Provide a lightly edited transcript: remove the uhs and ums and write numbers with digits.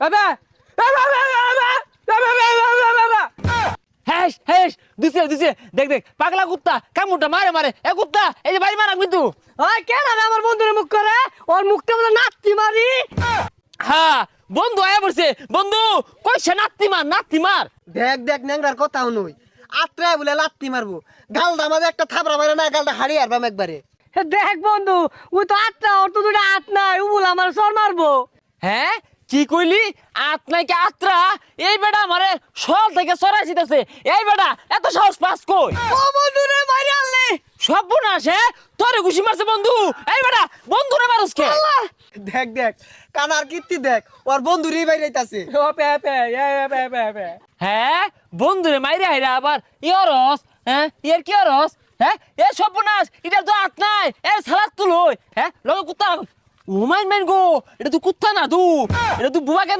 বাবা হ্যাস হ্যাস দিছে দেখ দেখ পাগলা কুত্তা কামুটা মারে মারে এ কুত্তা এই যে বাড়ি মারা কিন্তু ওই কেন আমার বন্ধুরে মুখ করে ওর মুখটা বলে নাতি মারি। হ্যাঁ বন্ধু আয়া পড়ছে বন্ধু কইছে নাতি মার দেখ দেখ ন্যাংরার কথা নই আত্রায় বলে লাত্তি মারবো গালটা আমাদের একটা থাবড়া মারে না গালটা হারিয়ে আরবাম একবারে। দেখ বন্ধু ওই তো আটটা ওর তো দুটো আট নাই ও বলে আমার সর মারবো। হ্যাঁ কি কইলি আত নাকি আত্রা এই বেটা আমারে সল থেকে সরাই দিতেছে এই বেটা এত সাহস পাস কই ও বন্ধু রে মারি আনলে সব বোনাস হ্যাঁ তোরে ঘুষি মারছে বন্ধু এই বেটা বন্ধুরে মারুস কে দেখ দেখ কানার কীর্তি দেখ ওর বন্ধুরই বাইরাইতাছে। ও পে পে পে হ্যাঁ বন্ধুরে মাইরে হাইরা আবার ইয়রস হ্যাঁ ইয়ার কি রস হ্যাঁ এ সব বোনাস এটা তো আত নাই এ সালাদ তুলই হ্যাঁ লগে কুত্তা ও মাইন গো এটা তো কুত্তা না এটা তো বুবা কেন